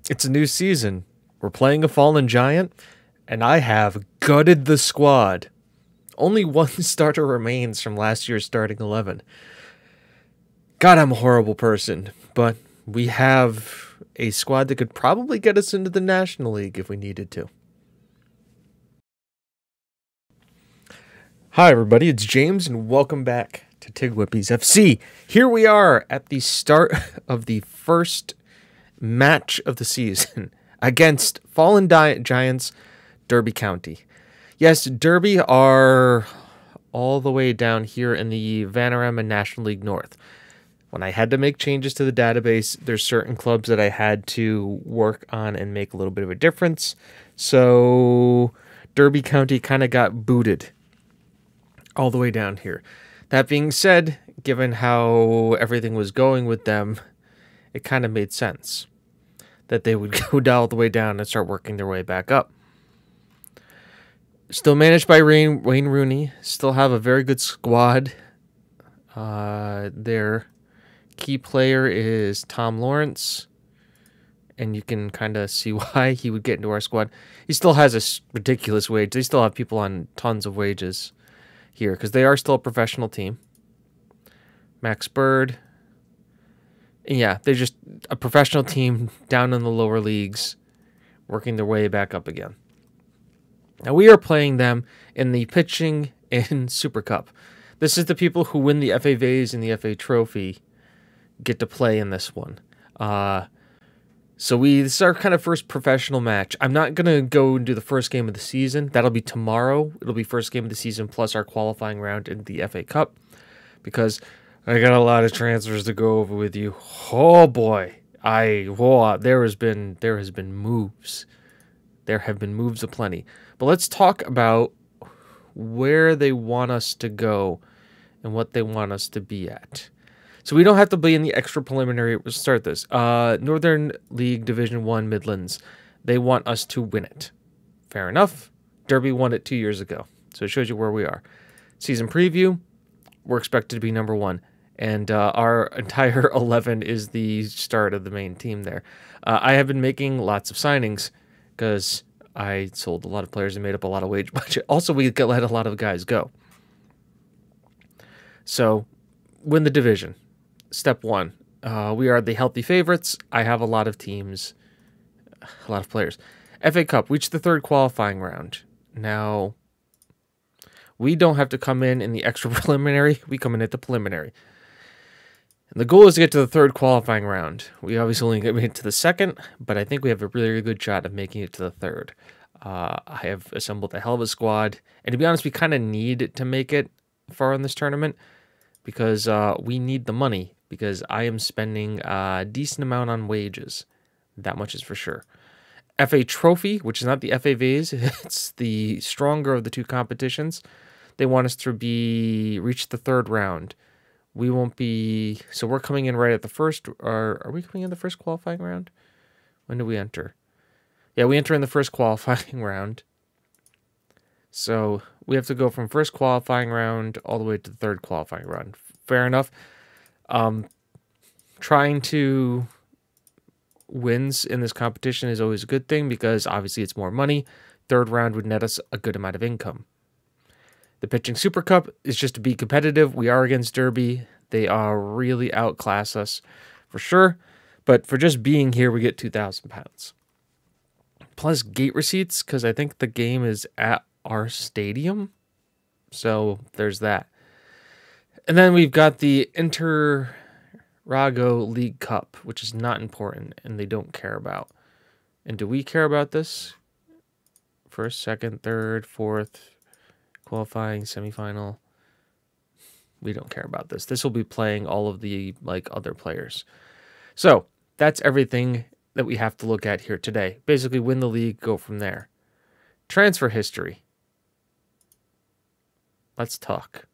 It's a new season. We're playing a fallen giant, and I have gutted the squad. Only one starter remains from last year's starting 11. God, I'm a horrible person, but we have a squad that could probably get us into the National League if we needed to. Hi, everybody. It's James, and welcome back to TGWPIS FC. Here we are at the start of the first match of the season against Fallen Giants, Derby County. Yes, Derby are all the way down here in the Vanarama National League North. When I had to make changes to the database, there's certain clubs that I had to work on and make a little bit of a difference. So Derby County kind of got booted all the way down here. That being said, given how everything was going with them, it kind of made sense that they would go all the way down and start working their way back up. Still managed by Wayne Rooney. Still have a very good squad. Their key player is Tom Lawrence, and you can kind of see why he would get into our squad. He still has a ridiculous wage. They still have people on tons of wages here because they are still a professional team. Max Bird. And yeah, they're just a professional team down in the lower leagues working their way back up again. Now we are playing them in the Kitching and Super Cup. This is the people who win the FA Vase and the FA Trophy get to play in this one. So this is our kind of first professional match. I'm not going to go and do the first game of the season. That'll be tomorrow. It'll be first game of the season plus our qualifying round in the FA Cup because I got a lot of transfers to go over with you. Oh boy. There has been moves. There have been moves aplenty. But let's talk about where they want us to go and what they want us to be at. So we don't have to be in the extra preliminary. We'll start this. Northern League Division 1 Midlands. They want us to win it. Fair enough. Derby won it 2 years ago. So it shows you where we are. Season preview. We're expected to be number 1. And our entire 11 is the start of the main team there. I have been making lots of signings because I sold a lot of players and made up a lot of wage budget. Also, we let a lot of guys go. So, win the division. Step 1. We are the healthy favorites. I have a lot of teams, a lot of players. FA Cup, reach the third qualifying round. Now, we don't have to come in the extra preliminary. We come in at the preliminary. And the goal is to get to the third qualifying round. We obviously only get to the second, but I think we have a really good shot of making it to the third. I have assembled a hell of a squad. And to be honest, we kind of need to make it far in this tournament because we need the money because I am spending a decent amount on wages. That much is for sure. FA Trophy, which is not the FA Vase, it's the stronger of the two competitions. They want us to reach the third round. We won't be... So we're coming in right at the first... Are we coming in the first qualifying round? When do we enter? Yeah, we enter in the first qualifying round. So we have to go from first qualifying round all the way to the third qualifying round. Fair enough. Trying to wins in this competition is always a good thing because obviously it's more money. Third round would net us a good amount of income. The Pitching Super Cup is just to be competitive. We are against Derby. They are really outclass us for sure. But for just being here, we get £2,000. Plus gate receipts because I think the game is at our stadium. So there's that. And then we've got the Interrago League Cup, which is not important and they don't care about. And do we care about this? First, second, third, fourth, qualifying, semifinal. We don't care about this. This will be playing all of the other players. So that's everything that we have to look at here today. Basically win the league, go from there. Transfer history. Let's talk.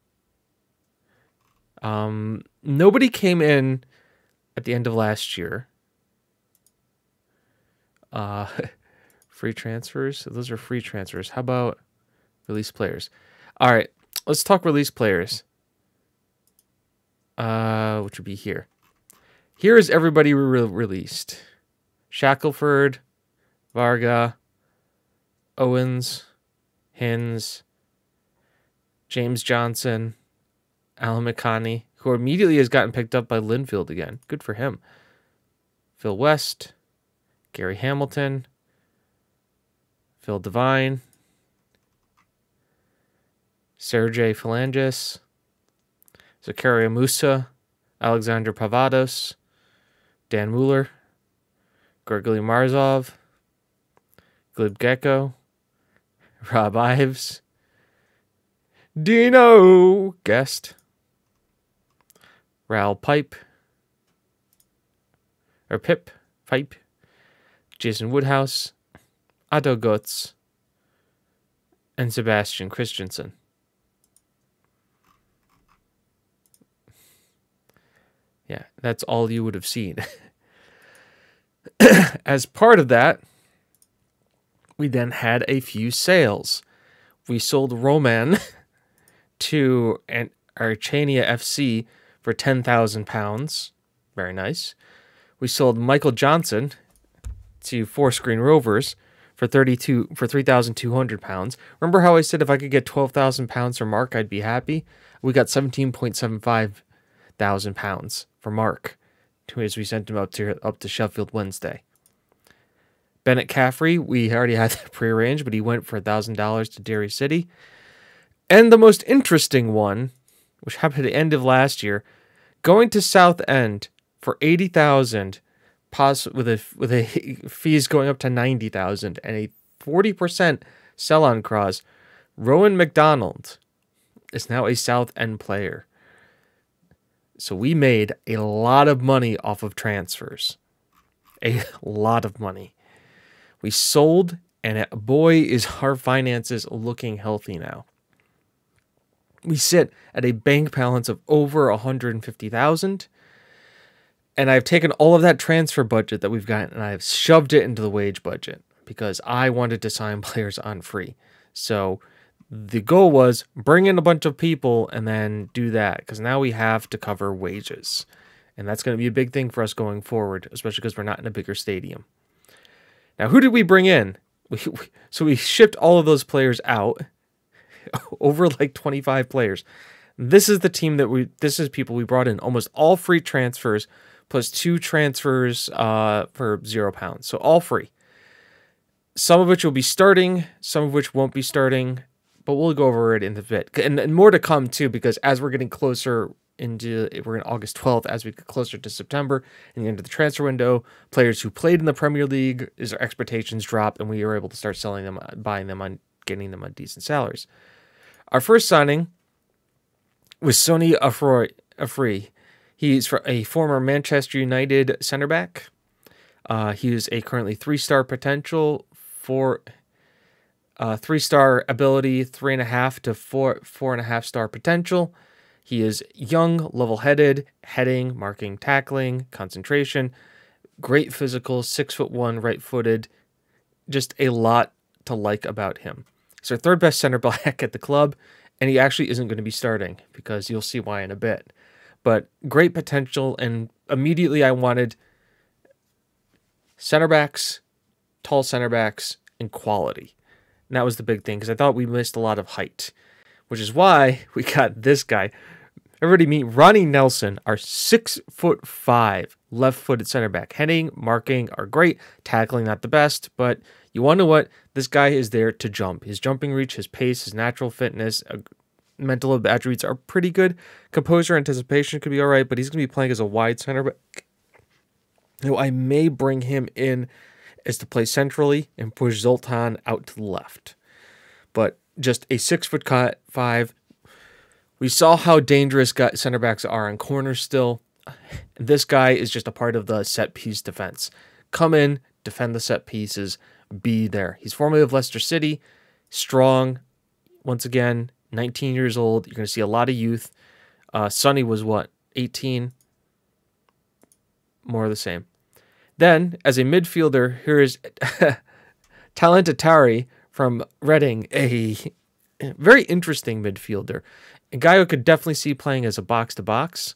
Nobody came in at the end of last year. Free transfers. So those are free transfers. How about release players? All right, let's talk release players. Which would be here. Here is everybody released. Shackelford, Varga, Owens, Hins, James Johnson, Alan McConney, who immediately has gotten picked up by Linfield again. Good for him. Phil West, Gary Hamilton, Phil Devine, Sergey Phalanges, Zakaria Musa, Alexander Pavados, Dan Mueller, Grigory Marzov, Glib Gecko, Rob Ives, Dino Guest, Raoul Pipe, Jason Woodhouse, Otto Gotz, and Sebastian Christensen. Yeah, that's all you would have seen. As part of that, we then had a few sales. We sold Roman to Archania FC for £10,000. Very nice. We sold Michael Johnson to Four Screen Rovers for £3,200. Remember how I said if I could get £12,000 for Mark, I'd be happy? We got £17,750 for Mark, as we sent him up to Sheffield Wednesday. Bennett Caffrey, we already had that prearranged, but he went for $1,000 to Derry City. And the most interesting one, which happened at the end of last year, going to Southend for $80,000, with a fees going up to $90,000 and a 40% sell-on clause. Rowan McDonald is now a Southend player. So we made a lot of money off of transfers. A lot of money. We sold, and boy, is our finances looking healthy now. We sit at a bank balance of over $150,000, and I've taken all of that transfer budget that we've got, and I've shoved it into the wage budget because I wanted to sign players on free. So the goal was bring in a bunch of people and then do that, because now we have to cover wages. And that's going to be a big thing for us going forward, especially because we're not in a bigger stadium. Now, who did we bring in? So we shipped all of those players out, over like 25 players. This is the team this is people we brought in. Almost all free transfers, plus 2 transfers for £0. So all free. Some of which will be starting, some of which won't be starting, but we'll go over it in a bit. And more to come too, because as we're getting closer we're in August 12th, as we get closer to September and the end of the transfer window, players who played in the Premier League, their expectations drop, and we are able to start selling them, buying them, on getting them on decent salaries. Our first signing was Sonny Afri. He's a former Manchester United centre back. He is a currently 3-star potential, 3-star ability, 3.5 to 4.5 star potential. He is young, level-headed, heading, marking, tackling, concentration, great physical, 6'1", right-footed. Just a lot to like about him. He's our 3rd best center back at the club, and he actually isn't going to be starting, because you'll see why in a bit. But great potential, and immediately I wanted center backs, tall center backs, and quality. And that was the big thing, because I thought we missed a lot of height, which is why we got this guy. Everybody meet Ronnie Nelson, our 6'5" left-footed center back. Heading, marking are great, tackling not the best, but you want to know what? This guy is there to jump. His jumping reach, his pace, his natural fitness, mental attributes are pretty good. Composure, anticipation could be all right, but he's going to be playing as a wide center back. I may bring him in as to play centrally and push Zoltan out to the left. But just a 6'5". We saw how dangerous center backs are on corners still. This guy is just a part of the set piece defense. Come in, defend the set pieces, be there. He's formerly of Leicester City, strong. Once again, 19 years old. You're going to see a lot of youth. Sonny was what, 18? More of the same. Then, as a midfielder, here is Talent Atari from Reading, a very interesting midfielder. A guy who could definitely see playing as a box-to-box,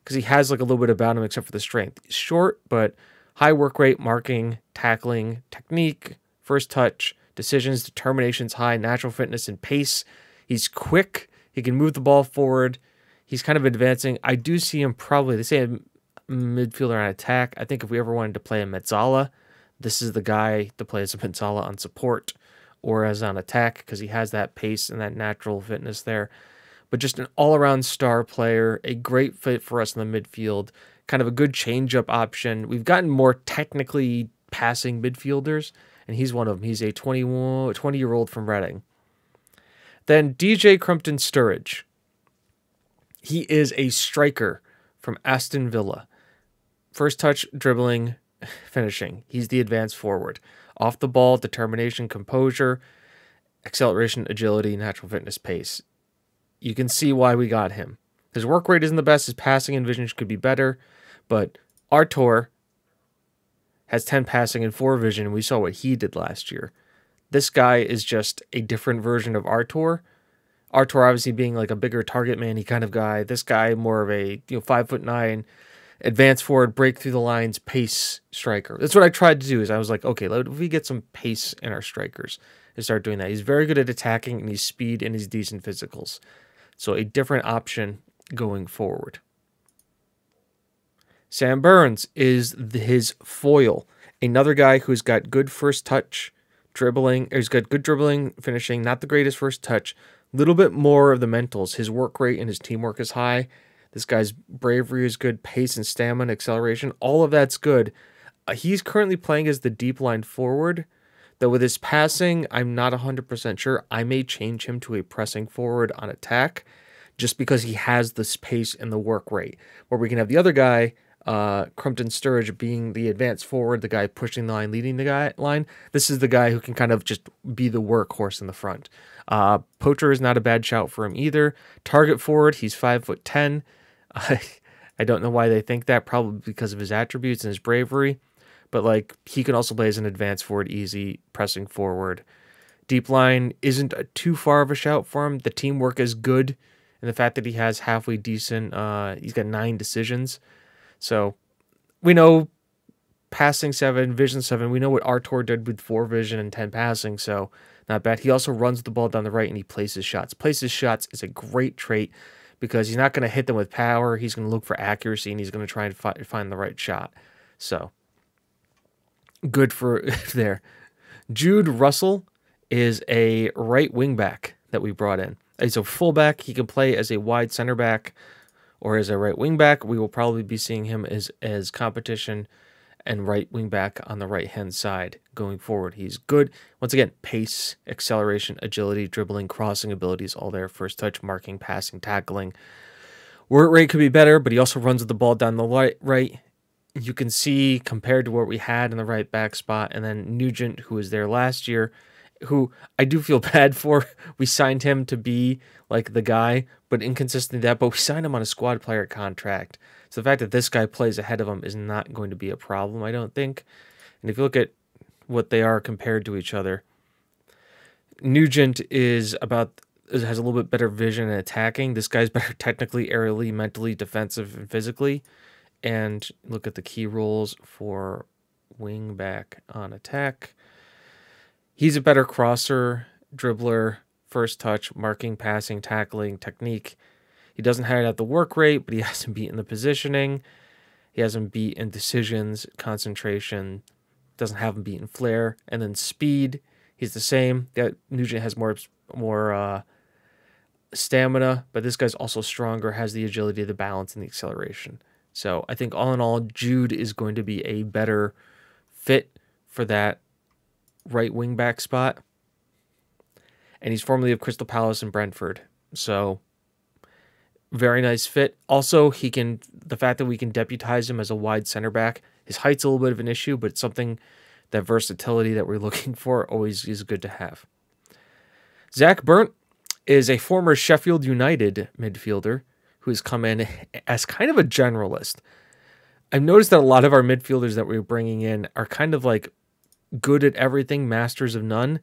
because he has like a little bit about him except for the strength. He's short, but High work rate, marking, tackling, technique, first touch, decisions, determination's high, natural fitness, and pace. He's quick. He can move the ball forward. He's kind of advancing. I do see him probably, they say a midfielder on attack. I think if we ever wanted to play a mezzala, this is the guy to play as a mezzala on support or as on attack because he has that pace and that natural fitness there. But just an all-around star player, a great fit for us in the midfield, kind of a good change-up option. We've gotten more technically passing midfielders, and he's one of them. He's a 20-year-old from Reading. Then DJ Crumpton Sturridge. He is a striker from Aston Villa. First touch, dribbling, finishing. He's the advanced forward. Off the ball, determination, composure, acceleration, agility, natural fitness, pace. You can see why we got him. His work rate isn't the best. His passing and vision could be better. But Artur has 10 passing and 4 vision, and we saw what he did last year. This guy is just a different version of Artur. Artur obviously being like a bigger target man-y kind of guy. This guy more of a 5'9", advance forward, break through the lines, pace striker. That's what I tried to do. Is I was like, okay, let me get some pace in our strikers and start doing that. He's very good at attacking, and he's speed, and he's decent physicals. So a different option going forward. Sam Burns is his foil. Another guy who's got good first touch, dribbling. He's got good dribbling, finishing. Not the greatest first touch. A little bit more of the mentals. His work rate and his teamwork is high. This guy's bravery is good. Pace and stamina, acceleration. All of that's good. He's currently playing as the deep line forward. Though with his passing, I'm not 100% sure. I may change him to a pressing forward on attack just because he has the space and the work rate. Where we can have the other guy, Crumpton Sturridge, being the advanced forward, the guy pushing the line, leading the line. This is the guy who can kind of just be the workhorse in the front. Poacher is not a bad shout for him either. Target forward, he's 5'10". I don't know why they think that, probably because of his attributes and his bravery. But like he can also play as an advanced forward, easy, pressing forward. Deep line isn't too far of a shout for him. The teamwork is good. And the fact that he has halfway decent, he's got 9 decisions. So we know passing 7, vision 7. We know what Artur did with 4 vision and 10 passing. So not bad. He also runs the ball down the right and he places shots. Places shots is a great trait because he's not going to hit them with power. He's going to look for accuracy and he's going to try and find the right shot. So good for there. Jude Russell is a right wing back that we brought in. He's a fullback. He can play as a wide center back or as a right wing back. We will probably be seeing him as competition and right wing back on the right hand side going forward. He's good. Once again, pace, acceleration, agility, dribbling, crossing abilities, all there. First touch, marking, passing, tackling. Work rate could be better, but he also runs the ball down the right. You can see compared to what we had in the right back spot, and then Nugent, who was there last year, who I do feel bad for. We signed him to be like the guy, but inconsistent that. But we signed him on a squad player contract. So the fact that this guy plays ahead of him is not going to be a problem, I don't think. And if you look at what they are compared to each other, Nugent has a little bit better vision and attacking. This guy's better technically, aerially, mentally, defensive, and physically. And look at the key roles for wing back on attack. He's a better crosser, dribbler, first touch, marking, passing, tackling, technique. He doesn't have the work rate, but he hasn't beaten the positioning. He hasn't beaten decisions, concentration. Doesn't have him beaten flair. And then speed, he's the same. Nugent has more stamina, but this guy's also stronger, has the agility, the balance, and the acceleration. So I think all in all, Jude is going to be a better fit for that right wing back spot. And he's formerly of Crystal Palace and Brentford. So very nice fit. Also, the fact that we can deputize him as a wide center back, his height's a little bit of an issue, but it's something, that versatility that we're looking for always is good to have. Zach Burnt is a former Sheffield United midfielder who has come in as kind of a generalist. I've noticed that a lot of our midfielders that we're bringing in are kind of like good at everything, masters of none.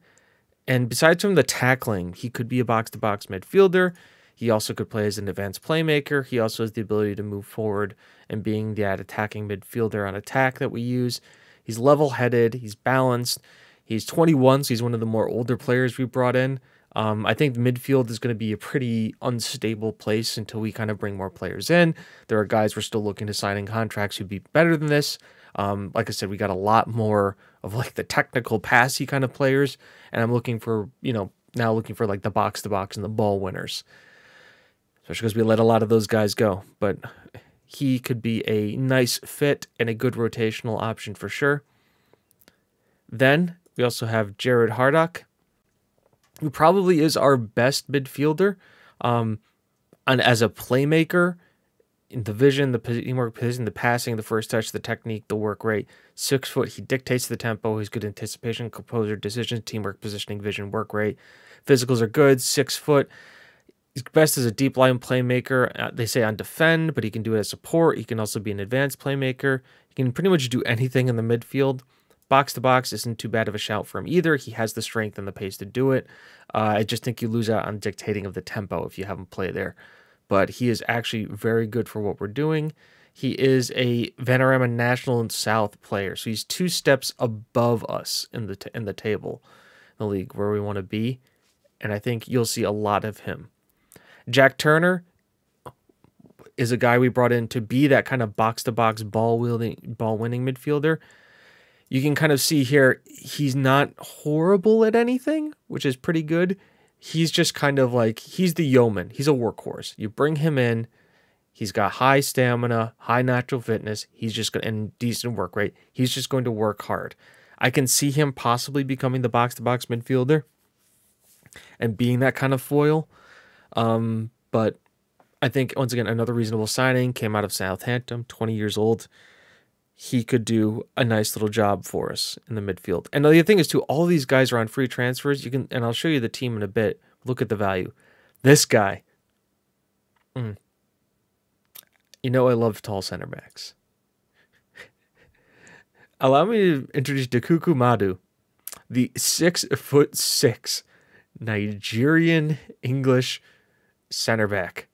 And besides from the tackling, he could be a box-to-box midfielder. He also could play as an advanced playmaker. He also has the ability to move forward and being that attacking midfielder on attack that we use. He's level-headed. He's balanced. He's 21, so he's one of the more older players we brought in. I think midfield is going to be a pretty unstable place until we kind of bring more players in. There are guys we're still looking to sign in contracts who'd be better than this. Like I said, we got a lot more of like the technical passy kind of players, and I'm looking for, now looking for like the box-to-box and the ball winners. Especially because we let a lot of those guys go. But he could be a nice fit and a good rotational option for sure. Then we also have Jared Hardock, who probably is our best midfielder. And as a playmaker, in the vision, the teamwork position, the passing, the first touch, the technique, the work rate. 6 foot, he dictates the tempo. He's good anticipation, composure, decisions, teamwork, positioning, vision, work rate. Physicals are good. 6 foot. He's best as a deep line playmaker. They say on defend, but he can do it as support. He can also be an advanced playmaker. He can pretty much do anything in the midfield. Box to box isn't too bad of a shout for him either. He has the strength and the pace to do it. I just think you lose out on dictating of the tempo if you have him play there. But he is actually very good for what we're doing. He is a Vanarama National and South player, so he's 2 steps above us in the table, in the league where we want to be, and I think you'll see a lot of him. Jack Turner is a guy we brought in to be that kind of box-to-box ball-winning midfielder. You can kind of see here, he's not horrible at anything, which is pretty good. He's just kind of like, he's the yeoman. He's a workhorse. You bring him in, he's got high stamina, high natural fitness. He's just going and decent work rate. He's just going to work hard. I can see him possibly becoming the box-to-box midfielder and being that kind of foil. But I think, once again, another reasonable signing, came out of Southampton, 20 years old. He could do a nice little job for us in the midfield. And the other thing is, too, all these guys are on free transfers. You can, and I'll show you the team in a bit. Look at the value. This guy. You know I love tall center backs. Allow me to introduce Dakuku Madu, the 6'6" Nigerian English center back.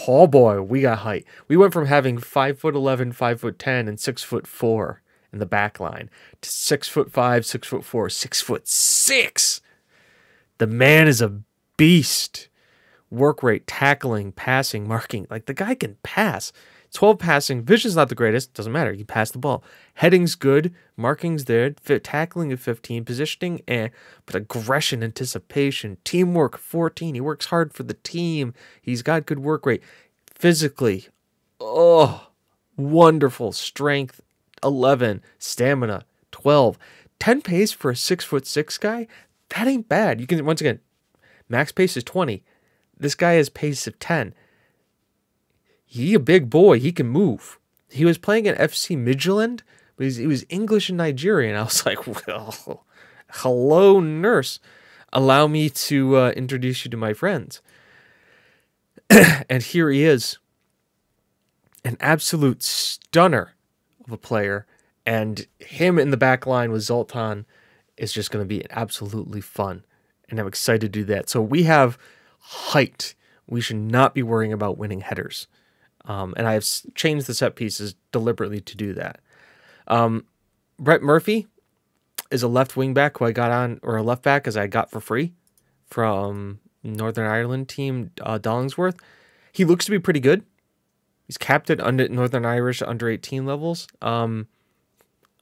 Oh boy, we got height. We went from having 5'11", 5'10", and 6'4" in the back line to 6'5", 6'4", 6'6". The man is a beast. Work rate, tackling, passing, marking. Like, the guy can pass. 12 passing. Vision's not the greatest. Doesn't matter. You pass the ball. Heading's good. Marking's there. Tackling at 15. Positioning, but aggression, anticipation, teamwork, 14. He works hard for the team. He's got good work rate. Physically, wonderful. Strength, 11. Stamina, 12. 10 pace for a 6'6" guy? That ain't bad. You can, once again, max pace is 20. This guy has pace of 10. He a big boy. He can move. He was playing at FC Midtjylland, but he was English and Nigerian. I was like, well, hello, nurse. Allow me to introduce you to my friends. And here he is. An absolute stunner of a player. And him in the back line with Zoltan is just going to be absolutely fun. And I'm excited to do that. So we have height. We should not be worrying about winning headers. And I have changed the set pieces deliberately to do that. Brett Murphy is a left wing back who I got on, or a left back as I got for free from Northern Ireland team Dollingsworth. He looks to be pretty good. He's capped at under Northern Irish under 18 levels. I'm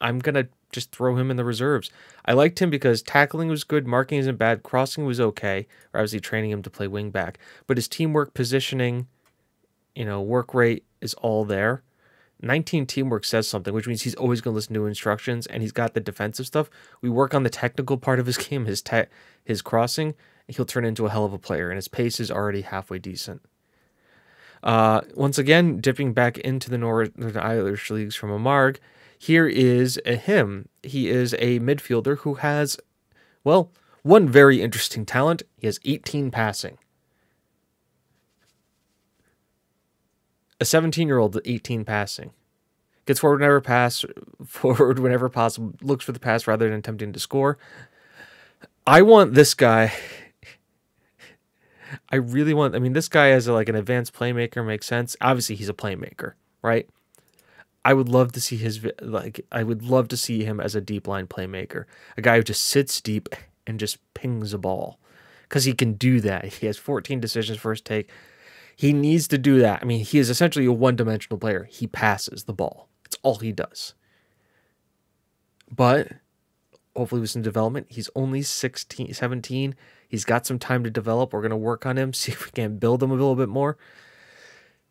going to just throw him in the reserves. I liked him because tackling was good, marking isn't bad, crossing was okay, or obviously training him to play wing back. But his teamwork, positioning, work rate is all there. 19 teamwork says something, which means he's always going to listen to instructions, and he's got the defensive stuff. We work on the technical part of his game, his crossing, and he'll turn into a hell of a player, and his pace is already halfway decent. Once again, dipping back into the Northern Irish leagues from Amarg, here is him. He is a midfielder who has, well, one very interesting talent. He has 18 passing. A 17-year-old with 18 passing. Gets forward whenever possible, looks for the pass rather than attempting to score. I want this guy. I really want. I mean, this guy as like an advanced playmaker makes sense. Obviously, he's a playmaker, right? I would love to see I would love to see him as a deep line playmaker, a guy who just sits deep and just pings a ball, because he can do that. He has 14 decisions first take. He needs to do that. I mean, he is essentially a one-dimensional player. He passes the ball. It's all he does. But hopefully with some development, he's only 16, 17. He's got some time to develop. We're going to work on him, see if we can build him a little bit more.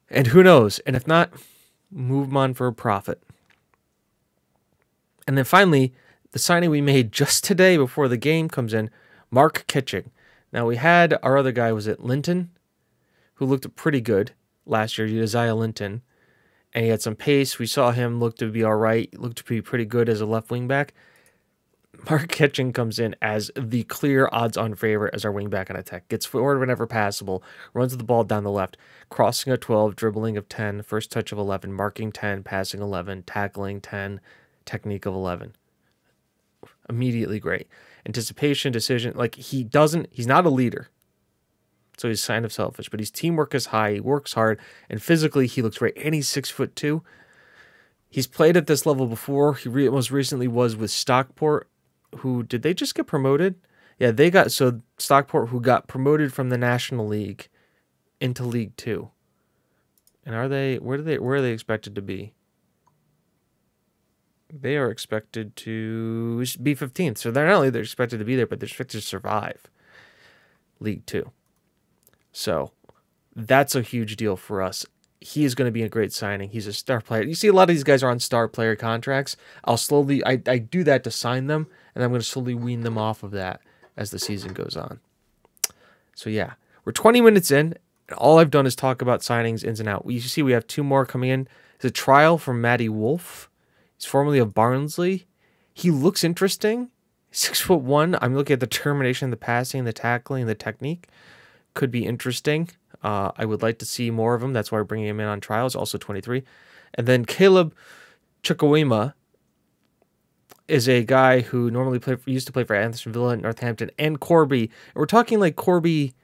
And who knows? And if not, move him on for a profit. And then finally, the signing we made just today before the game comes in, Mark Kitching. Now, we had our other guy, was it Linton, who looked pretty good last year, Uzziah Linton. And he had some pace. We saw him look to be all right, looked to be pretty good as a left wing back. Mark Kitching comes in as the clear odds-on favorite as our wing-back on attack. Gets forward whenever possible, runs the ball down the left, crossing of 12, dribbling of 10, first touch of 11, marking 10, passing 11, tackling 10, technique of 11. Immediately great. Anticipation, decision, like he's not a leader. So he's kind of selfish, but his teamwork is high, he works hard, and physically he looks great, and he's 6'2". He's played at this level before. He most recently was with Stockport, who, did they just get promoted? Yeah, Stockport, who got promoted from the National League into League 2. And where are they expected to be? They are expected to be 15th. So they're expected to be there, but they're expected to survive League 2. So that's a huge deal for us. He is going to be a great signing. He's a star player. You see, a lot of these guys are on star player contracts. I do that to sign them, and I'm going to slowly wean them off of that as the season goes on. So yeah, we're 20 minutes in, and all I've done is talk about signings ins and out. You see we have two more coming in. It's a trial from Maddie Wolfe. He's formerly of Barnsley. He looks interesting. 6'1". I'm looking at the determination, the passing, the tackling, the technique. Could be interesting. I would like to see more of him. That's why we're bringing him in on trials. Also 23. And then Caleb Chukowima is a guy who used to play for Aston Villa, Northampton, and Corby. And we're talking like Corby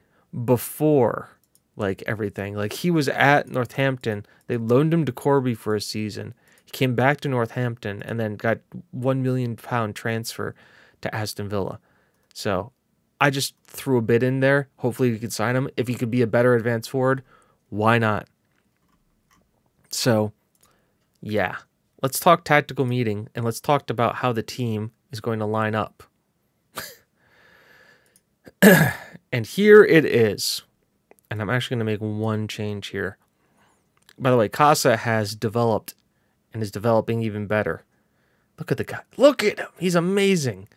before like everything. Like he was at Northampton. They loaned him to Corby for a season. He came back to Northampton and then got £1 million transfer to Aston Villa. So I just threw a bid in there. Hopefully we could sign him. If he could be a better advanced forward, why not? So, yeah. Let's talk tactical meeting, and let's talk about how the team is going to line up. And here it is. And I'm actually going to make one change here. By the way, Casa has developed and is developing even better. Look at the guy. Look at him. He's amazing.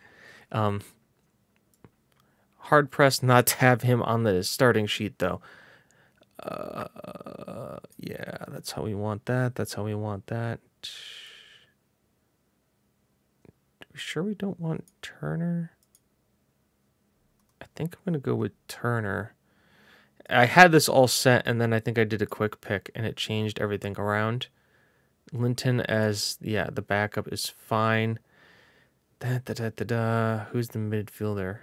Hard pressed not to have him on the starting sheet, though. Yeah, that's how we want that. That's how we want that. Are we sure we don't want Turner? I think I'm going to go with Turner. I had this all set, and then I think I did a quick pick, and it changed everything around. Linton as, the backup is fine. Who's the midfielder?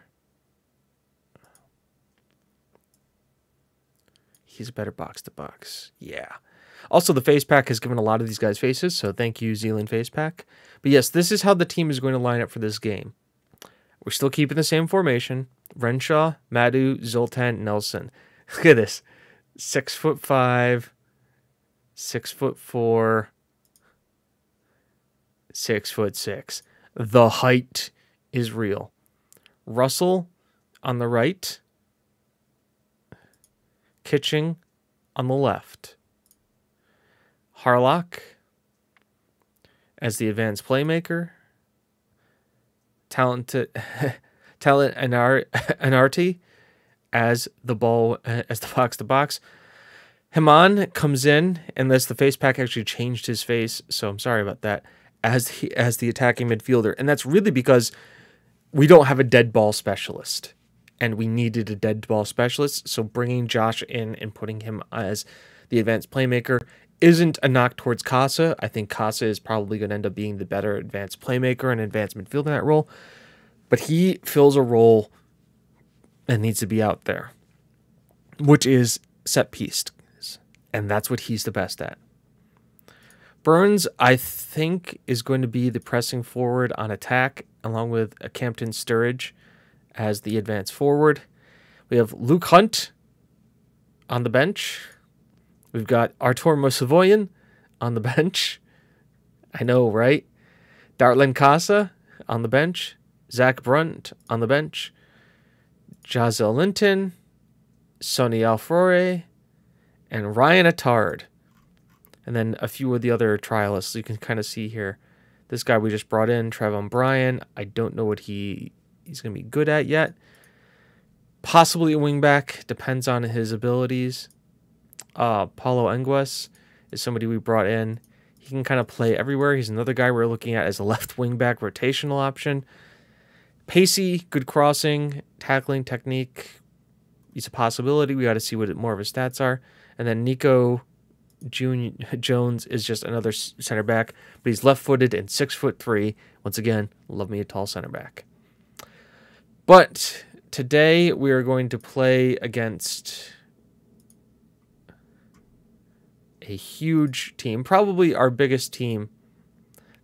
He's a better box-to-box. Yeah. Also, the face pack has given a lot of these guys faces, so thank you, Zealand face pack. But yes, this is how the team is going to line up for this game. We're still keeping the same formation. Renshaw, Madu, Zoltan, Nelson. Look at this. 6'5", 6'4", 6'6". The height is real. Russell on the right. Kitching on the left. Hardock as the advanced playmaker. Talent Anarti as the box to box. Himan comes in, unless the face pack actually changed his face, so I'm sorry about that, as the attacking midfielder. And that's really because we don't have a dead ball specialist. And we needed a dead ball specialist, so bringing Josh in and putting him as the advanced playmaker isn't a knock towards Casa. I think Casa is probably going to end up being the better advanced playmaker and advanced midfielder in that role. But he fills a role that needs to be out there. which is set piece. And that's what he's the best at. Burns, I think, is going to be the pressing forward on attack, along with a Campton Sturridge as the advance forward. We have Luke Hunt on the bench. We've got Artur Mosavoyan on the bench. I know, right? Dartland Casa on the bench. Zach Brunt on the bench. Jazel Linton, Sonny Alfore, and Ryan Attard. And then a few of the other trialists you can kind of see here. This guy we just brought in, Trevon Bryan. I don't know what he's going to be good at yet. Possibly a wingback. Depends on his abilities. Paulo Engues is somebody we brought in. He can kind of play everywhere. He's another guy we're looking at as a left wingback rotational option. Pacey, good crossing, tackling technique. He's a possibility. We got to see what more of his stats are. And then Nico Jones is just another center back, but he's left-footed and 6'3". Once again, love me a tall center back. But today we are going to play against a huge team, probably our biggest team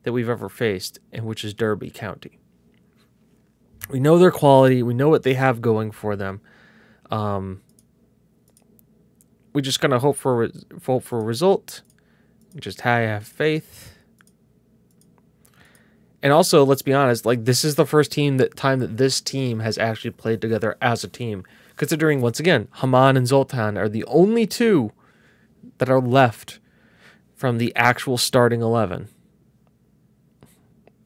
that we've ever faced, and which is Derby County. We know their quality. We know what they have going for them. We just gonna hope for a result. Just have faith. And also, let's be honest, like this is the first time that this team has actually played together as a team. Considering, once again, Haman and Zoltan are the only two that are left from the actual starting 11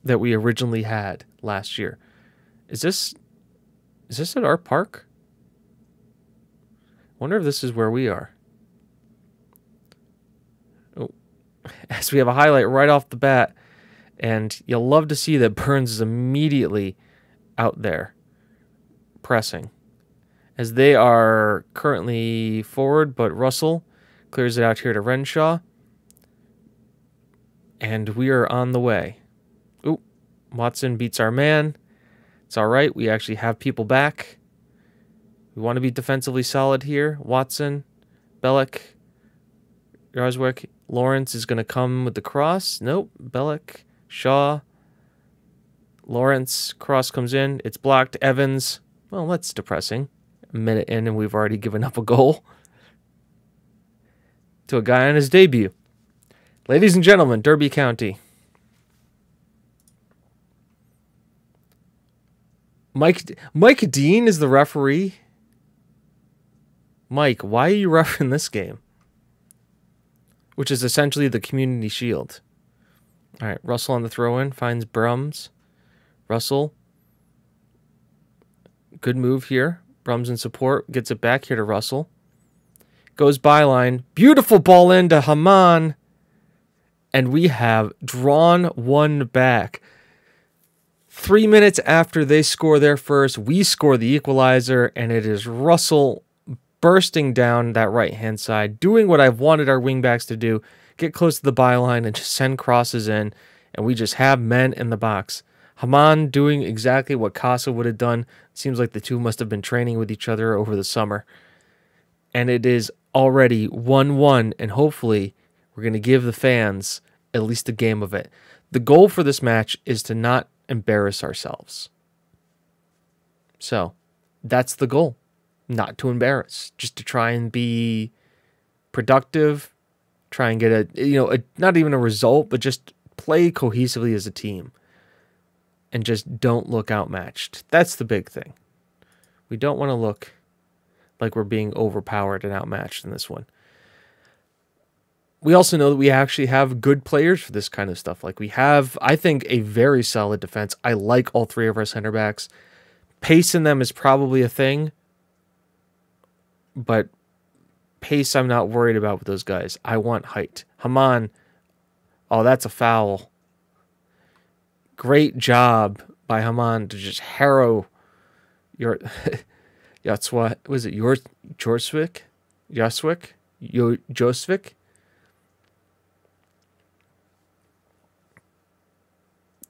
that we originally had last year. Is this at our park? I wonder if this is where we are. Oh, as we have a highlight right off the bat, and you'll love to see that Burns is immediately out there pressing, as they are currently forward, but Russell clears it out here to Renshaw, and we are on the way. Ooh, Watson beats our man. It's all right. We actually have people back. We want to be defensively solid here. Watson, Bellick, Roswick. Lawrence is going to come with the cross. Nope. Bellick, Shaw, Lawrence. Cross comes in. It's blocked. Evans. Well, that's depressing. A minute in and we've already given up a goal to a guy on his debut. Ladies and gentlemen, Derby County. Mike Dean is the referee. Mike, why are you refereeing this game? Which is essentially the Community Shield. All right, Russell on the throw-in, finds Brums. Russell, good move here. Brums in support, gets it back here to Russell. Goes byline, beautiful ball into Haman. And we have drawn one back. 3 minutes after they score their first, we score the equalizer, and it is Russell bursting down that right-hand side, doing what I've wanted our wingbacks to do, get close to the byline and just send crosses in, and we just have men in the box. Haman doing exactly what Casa would have done. It seems like the two must have been training with each other over the summer. And it is already 1-1, and hopefully we're going to give the fans at least a game of it. The goal for this match is to not embarrass ourselves. So that's the goal. Not to embarrass, just to try and be productive, try and get not even a result, but just play cohesively as a team and just don't look outmatched. That's the big thing. We don't want to look like we're being overpowered and outmatched in this one. We also know that we actually have good players for this kind of stuff. Like we have, I think, a very solid defense. I like all three of our center backs. Pace in them is probably a thing, but pace I'm not worried about with those guys. I want height. Haman, oh, that's a foul. Great job by Haman to just harrow your Yatswa. Was it your Joswick? Joswick?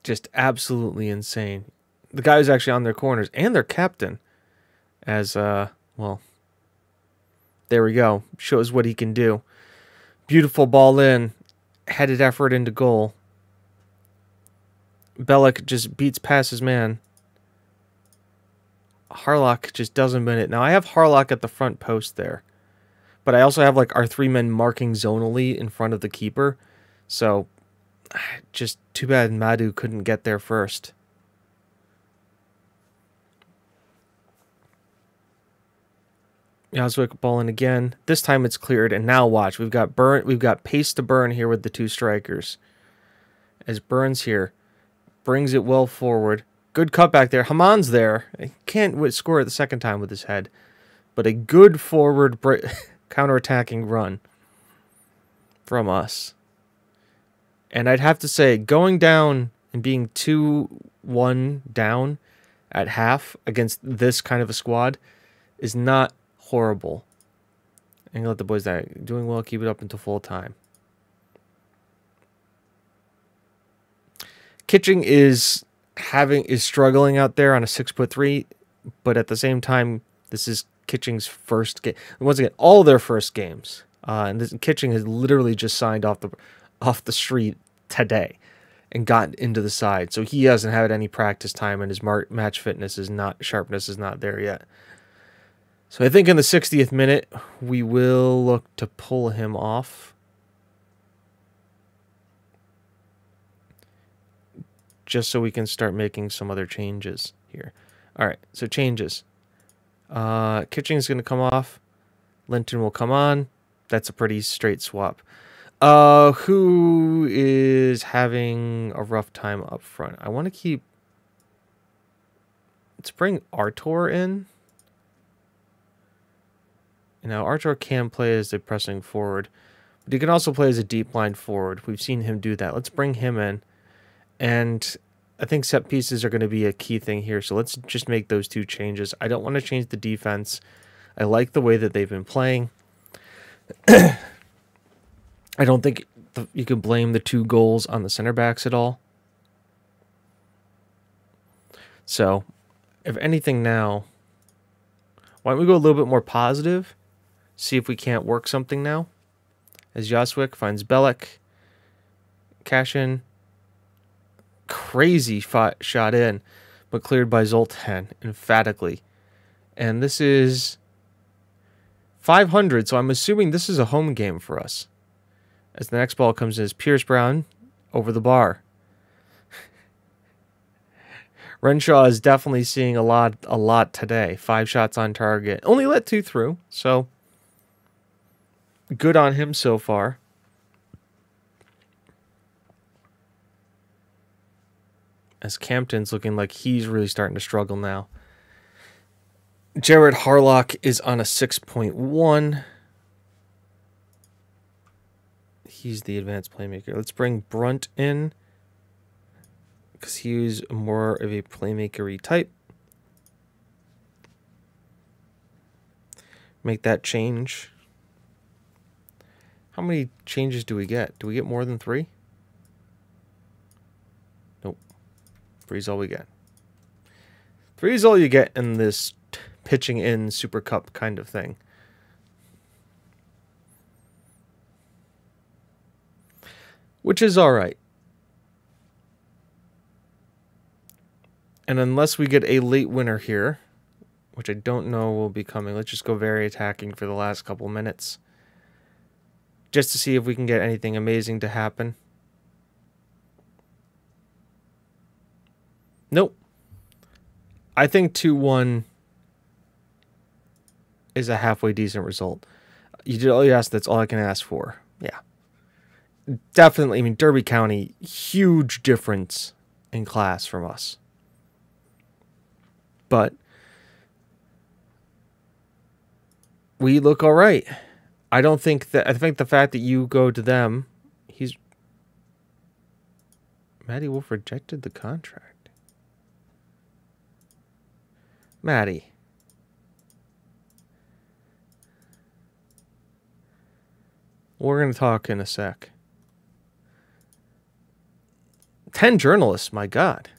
Just absolutely insane. The guy was actually on their corners and their captain as well. There we go. Shows what he can do. Beautiful ball in. Headed effort into goal. Bellick just beats past his man. Hardock just doesn't win it. Now, I have Hardock at the front post there. But I also have, like, our 3 men marking zonally in front of the keeper. So, just too bad Madu couldn't get there first. Yazwick ball in again. This time it's cleared, and now watch. We've got pace to Burn here with the 2 strikers. As Burns here brings it well forward. Good cutback there. Haman's there. He can't score it the second time with his head. But a good forward counterattacking run from us. And I'd have to say, going down and being 2-1 down at half against this kind of a squad is not horrible. And let the boys die. Doing well, keep it up until full time. Kitching is struggling out there on a 6'3", but at the same time, this is Kitching's first game. Once again, all their first games. And Kitching has literally just signed off the street today and gotten into the side. So he hasn't had any practice time, and his match sharpness is not there yet. So I think in the 60th minute, we will look to pull him off. Just so we can start making some other changes here. All right, so changes. Kitching's going to come off. Linton will come on. That's a pretty straight swap. Who is having a rough time up front? I want to keep... Let's bring Artur in. Now, Artur can play as a pressing forward, but he can also play as a deep line forward. We've seen him do that. Let's bring him in. And I think set pieces are going to be a key thing here. So let's just make those 2 changes. I don't want to change the defense. I like the way that they've been playing. I don't think you can blame the 2 goals on the center backs at all. So, if anything now, why don't we go a little bit more positive? See if we can't work something now. As Yazwick finds Bellick. Cash in. Crazy shot in, but cleared by Zoltan emphatically. And this is 500, so I'm assuming this is a home game for us. As the next ball comes in is Pierce Brown over the bar. Renshaw is definitely seeing a lot today. 5 shots on target. Only let 2 through, so good on him so far. As Campton's looking like he's really starting to struggle now. Jared Harlock is on a 6.1. He's the advanced playmaker. Let's bring Brunt in, because he's more of a playmaker-y type. Make that change. How many changes do we get? Do we get more than 3? 3 is all we get. 3 is all you get in this pitching in Super Cup kind of thing. Which is alright. And unless we get a late winner here, which I don't know will be coming, let's just go very attacking for the last couple minutes. Just to see if we can get anything amazing to happen. Nope. I think 2-1 is a halfway decent result. You did all you asked, that's all I can ask for. Yeah. Definitely, I mean, Derby County, huge difference in class from us. But we look all right. I think the fact that you go to them, Maddie Wolfe rejected the contract. Maddie. We're going to talk in a sec. 10 journalists, my God.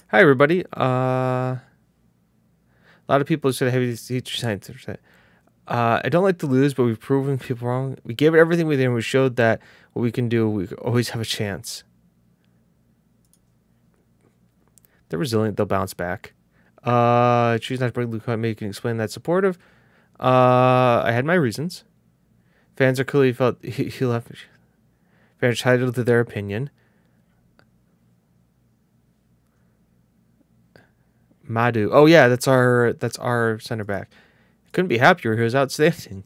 Hi, everybody. A lot of people said heavy teacher science. I don't like to lose, but we've proven people wrong. We gave it everything we did, and we showed that what we can do, we always have a chance. They're resilient. They'll bounce back. Choose not to bring Luke on me. You can explain that supportive. I had my reasons. Fans are clearly felt he left. Fans are entitled to their opinion. Madu. Oh yeah, that's our center back. Couldn't be happier. He was outstanding.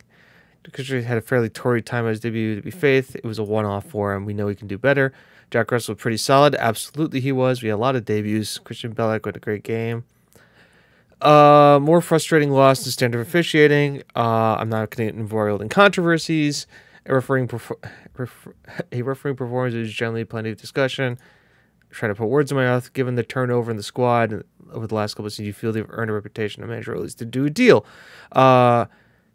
Kitching had a fairly torrid time as debut. To be faith, it was a one-off for him. We know he can do better. Jack Russell was pretty solid. Absolutely, he was. We had a lot of debuts. Christian Bellick had a great game. More frustrating loss than standard officiating. I'm not going to get embroiled in controversies. A refereeing performance is generally plenty of discussion. Trying to put words in my mouth. Given the turnover in the squad over the last couple of seasons, you feel they've earned a reputation of manager, at least to do a deal.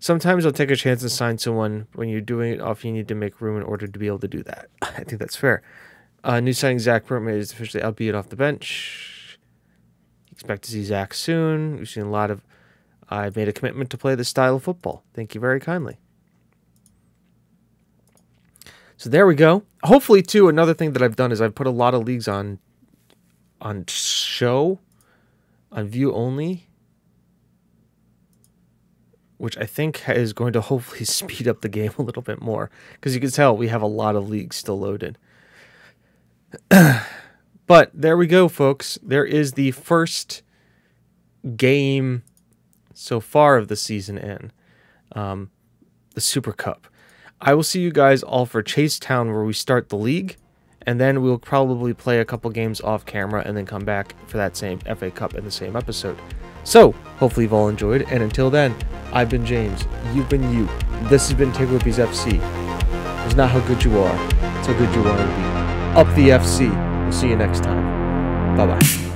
Sometimes I'll take a chance and sign someone. When you're doing it off, you need to make room in order to be able to do that. I think that's fair. New signing Zach Pertman is officially albeit off the bench. Expect to see Zach soon. We've seen a lot of. I've made a commitment to play this style of football. Thank you very kindly. So there we go. Hopefully, too, another thing that I've done is I've put a lot of leagues on view only, which I think is going to hopefully speed up the game a little bit more, because you can tell we have a lot of leagues still loaded. But there we go, folks. There is the first game so far of the season in the Super Cup. I will see you guys all for Chasetown, where we start the league, and then we'll probably play a couple games off camera and then come back for that same FA Cup in the same episode. So, hopefully you've all enjoyed, and until then, I've been James, you've been you, this has been TGWPIS FC. It's not how good you are, it's how good you want to be. Up the FC. We'll see you next time. Bye-bye.